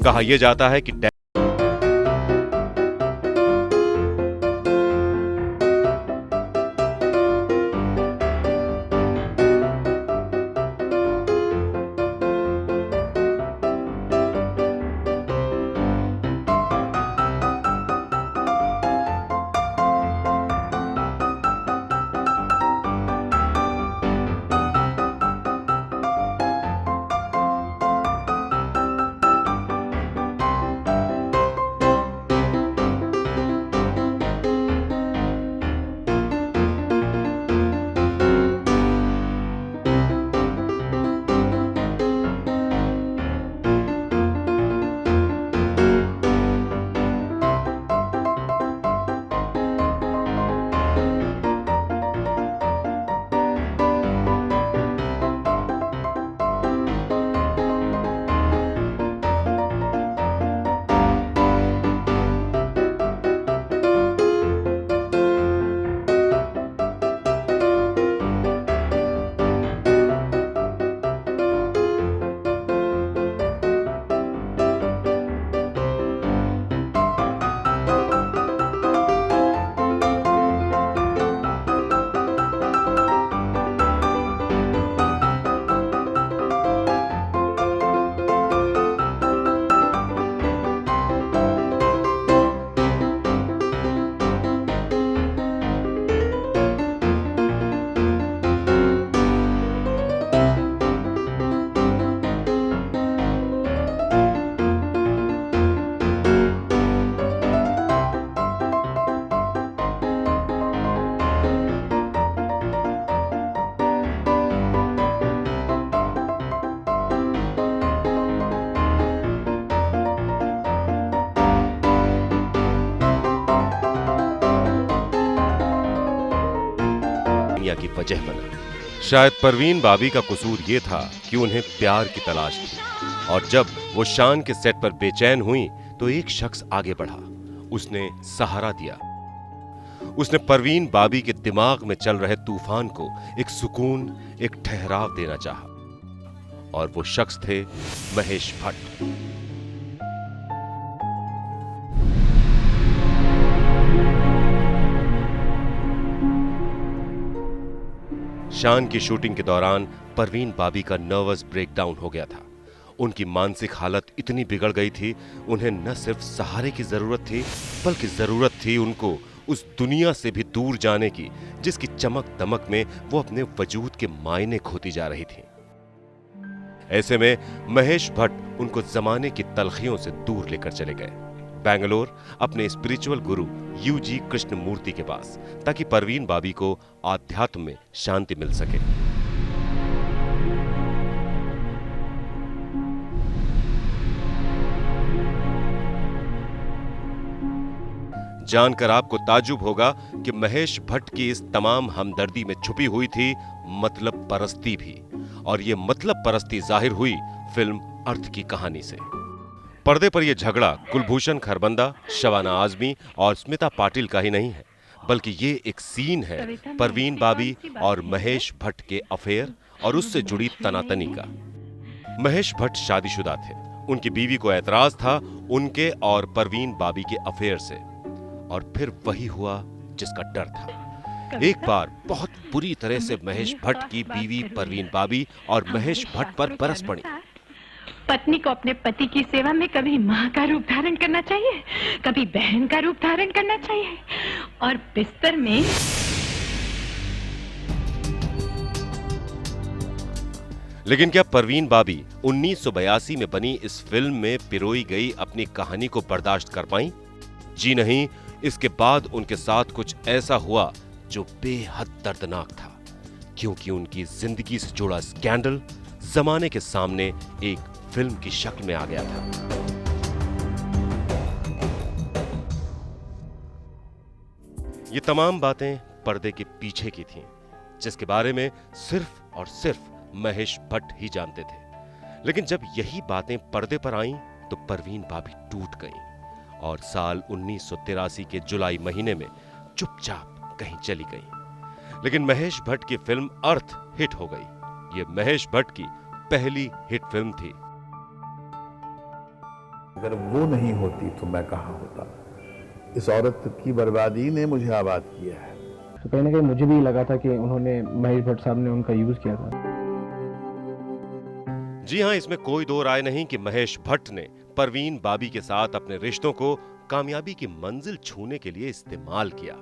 कहा यह जाता है कि की वजह बना। शायद परवीन बाबी का कसूर यह था कि उन्हें प्यार की तलाश थी और जब वो शान के सेट पर बेचैन हुई तो एक शख्स आगे बढ़ा। उसने सहारा दिया। उसने परवीन बाबी के दिमाग में चल रहे तूफान को एक सुकून, एक ठहराव देना चाहा और वो शख्स थे महेश भट्ट। शान की शूटिंग के दौरान परवीन बाबी का नर्वस ब्रेकडाउन हो गया था। उनकी मानसिक हालत इतनी बिगड़ गई थी, उन्हें न सिर्फ सहारे की जरूरत थी बल्कि जरूरत थी उनको उस दुनिया से भी दूर जाने की जिसकी चमक दमक में वो अपने वजूद के मायने खोती जा रही थी। ऐसे में महेश भट्ट उनको जमाने की तलखियों से दूर लेकर चले गए बेंगलोर, अपने स्पिरिचुअल गुरु यूजी कृष्णमूर्ति के पास, ताकि परवीन बाबी को आध्यात्म में शांति मिल सके। जानकर आपको ताज्जुब होगा कि महेश भट्ट की इस तमाम हमदर्दी में छुपी हुई थी मतलब परस्ती भी, और यह मतलब परस्ती जाहिर हुई फिल्म अर्थ की कहानी से। पर्दे पर यह झगड़ा कुलभूषण खरबंदा, शबाना आजमी और स्मिता पाटिल का ही नहीं है, बल्कि ये एक सीन है परवीन बाबी और महेश भट्ट के अफेयर और उससे जुड़ी तनातनी का। महेश भट्ट शादीशुदा थे। उनकी बीवी को ऐतराज था उनके और परवीन बाबी के अफेयर से, और फिर वही हुआ जिसका डर था। एक बार बहुत बुरी तरह से महेश भट्ट की बीवी परवीन बाबी और महेश भट्ट पर बरस पड़ी। पत्नी को अपने पति की सेवा में कभी मां का रूप धारण करना चाहिए, कभी बहन का रूप धारण करना चाहिए, और बिस्तर में लेकिन क्या परवीन बाबी 1982 में बनी इस फिल्म में पिरोई गई अपनी कहानी को बर्दाश्त कर पाई? जी नहीं। इसके बाद उनके साथ कुछ ऐसा हुआ जो बेहद दर्दनाक था, क्योंकि उनकी जिंदगी से जुड़ा स्कैंडल जमाने के सामने एक फिल्म की शक्ल में आ गया था। ये तमाम बातें पर्दे के पीछे की थीं, जिसके बारे में सिर्फ और सिर्फ महेश भट्ट ही जानते थे। लेकिन जब यही बातें पर्दे पर आईं तो परवीन बाबी टूट गईं और साल 1983 के जुलाई महीने में चुपचाप कहीं चली गईं। लेकिन महेश भट्ट की फिल्म अर्थ हिट हो गई। यह महेश भट्ट की पहली हिट फिल्म थी। अगर वो नहीं होती तो मैं कहाँ होता। इस औरत की बर्बादी ने मुझे आबाद किया है। तो कहीं ना कहीं मुझे भी लगा था कि उन्होंने महेश भट्ट साहब ने उनका यूज किया था। जी हां, इसमें कोई दो राय नहीं कि महेश भट्ट ने परवीन बाबी के साथ अपने रिश्तों को कामयाबी की मंजिल छूने के लिए इस्तेमाल किया।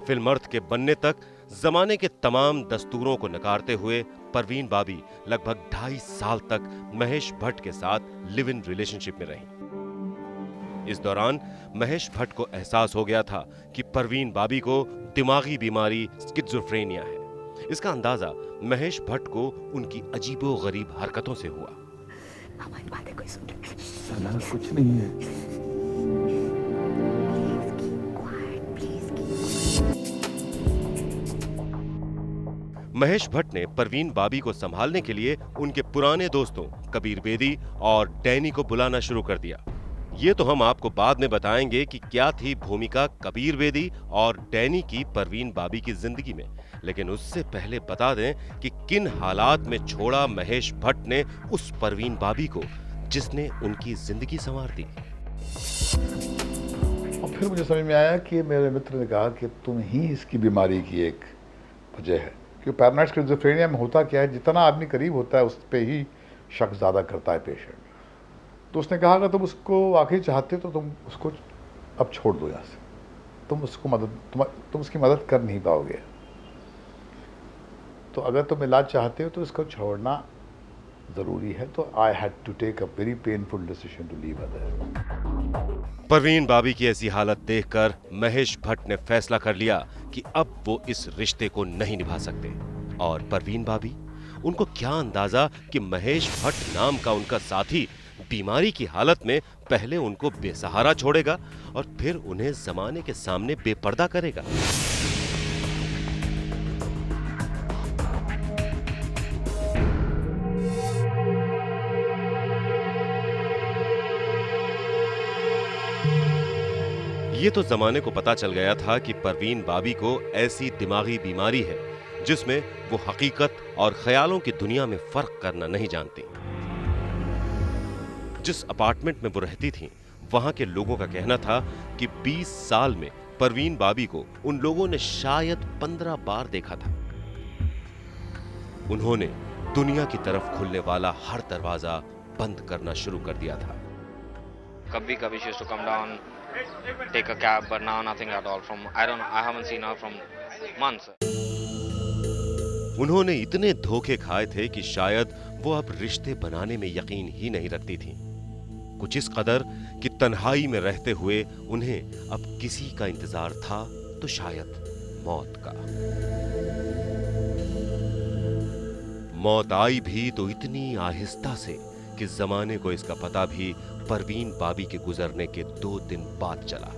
फिल्म अर्थ के बनने तक जमाने के तमाम दस्तूरों को नकारते हुए परवीन बाबी लगभग 2.5 साल तक महेश भट्ट के साथ लिव इन रिलेशनशिप में रहीं। इस दौरान महेश भट्ट को एहसास हो गया था कि परवीन बाबी को दिमागी बीमारी स्किज़ोफ्रेनिया है। इसका अंदाजा महेश भट्ट को उनकी अजीबोगरीब हरकतों से हुआ। हमारी बातें कोई सुन ले। सना कुछ नहीं है। महेश भट्ट ने परवीन बाबी को संभालने के लिए उनके पुराने दोस्तों कबीर बेदी और डैनी को बुलाना शुरू कर दिया। ये तो हम आपको बाद में बताएंगे कि क्या थी भूमिका कबीर बेदी और डैनी की परवीन बाबी की जिंदगी में, लेकिन उससे पहले बता दें कि किन हालात में छोड़ा महेश भट्ट ने उस परवीन बाबी को जिसने उनकी जिंदगी संवार दी। और फिर मुझे समझ में आया कि मेरे मित्र ने कहा कि तुम ही इसकी बीमारी की एक वजह है। कि पैरानॉइड स्किज़ोफ्रेनिया में होता क्या है, जितना आदमी करीब होता है उस पर ही शक ज़्यादा करता है पेशेंट। तो उसने कहा अगर तुम उसको वाकई चाहते तो तुम उसको अब छोड़ दो यहाँ से। तुम उसकी मदद कर नहीं पाओगे। तो अगर तुम इलाज चाहते हो तो इसको छोड़ना ज़रूरी है। तो I had to take a very painful decision to leave her. Parveen Babi की ऐसी हालत देखकर महेश भट्ट ने फैसला कर लिया कि अब वो इस रिश्ते को नहीं निभा सकते। और परवीन बाबी, उनको क्या अंदाजा कि महेश भट्ट नाम का उनका साथी बीमारी की हालत में पहले उनको बेसहारा छोड़ेगा और फिर उन्हें जमाने के सामने बेपर्दा करेगा। ये तो जमाने को पता चल गया था कि परवीन बाबी को ऐसी दिमागी बीमारी है जिसमें वो हकीकत और ख्यालों की दुनिया में फर्क करना नहीं जानती। जिस अपार्टमेंट में वो रहती थीं, वहां के लोगों का कहना था कि 20 साल में परवीन बाबी को उन लोगों ने शायद 15 बार देखा था। उन्होंने दुनिया की तरफ खुलने वाला हर दरवाजा बंद करना शुरू कर दिया था। कभी कभी she used to come down, take a cab, but now nothing at all. I haven't seen her from months. उन्होंने इतने धोखे खाए थे कि शायद वो अब रिश्ते बनाने में यकीन ही नहीं रखती थीं। कुछ इस कदर कि तन्हाई में रहते हुए उन्हें अब किसी का इंतजार था तो शायद मौत का। मौत आई भी तो इतनी आहिस्ता से कि जमाने को इसका पता भी परवीन बाबी के गुजरने के 2 दिन बाद चला।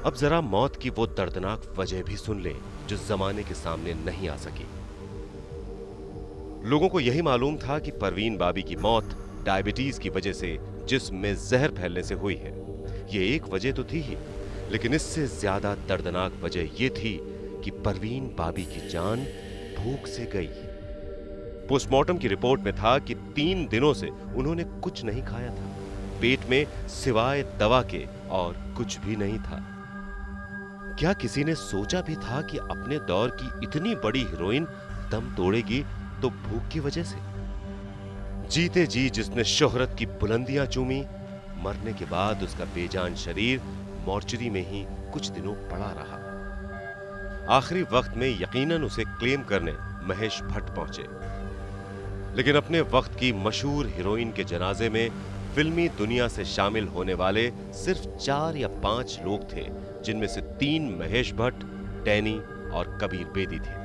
अब जरा मौत की वो दर्दनाक वजह भी सुन लें जो जमाने के सामने नहीं आ सकी। लोगों को यही मालूम था कि परवीन बाबी की मौत डायबिटीज की वजह से जिस्म में जहर फैलने से हुई है। ये एक वजह तो थी ही, लेकिन इससे ज्यादा दर्दनाक वजह ये थी कि परवीन बाबी की जान भूख से गई। पोस्टमार्टम की रिपोर्ट में था कि 3 दिनों से उन्होंने कुछ नहीं खाया था। पेट में सिवाय दवा के और कुछ भी नहीं था। क्या किसी ने सोचा भी था कि अपने दौर की इतनी बड़ी हीरोइन दम तोड़ेगी तो भूख की वजह से? जीते जी जिसने शोहरत की बुलंदियां चूमी, मरने के बाद उसका बेजान शरीर मॉर्चरी में ही कुछ दिनों पड़ा रहा। आखिरी वक्त में यकीनन उसे क्लेम करने महेश भट्ट पहुंचे, लेकिन अपने वक्त की मशहूर हीरोइन के जनाजे में फिल्मी दुनिया से शामिल होने वाले सिर्फ 4 या 5 लोग थे, जिनमें से 3 महेश भट्ट, डैनी और कबीर बेदी थे।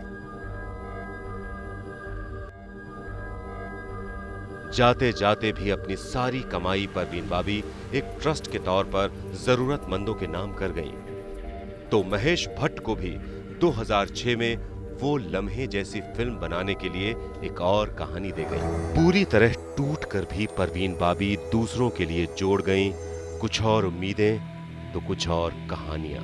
जाते जाते भी अपनी सारी कमाई परवीन बाबी एक ट्रस्ट के तौर पर जरूरतमंदों के नाम कर गईं। तो महेश भट्ट को भी 2006 में वो लम्हे जैसी फिल्म बनाने के लिए एक और कहानी दे गई। पूरी तरह टूट कर भी परवीन बाबी दूसरों के लिए जोड़ गईं कुछ और उम्मीदें तो कुछ और कहानियां।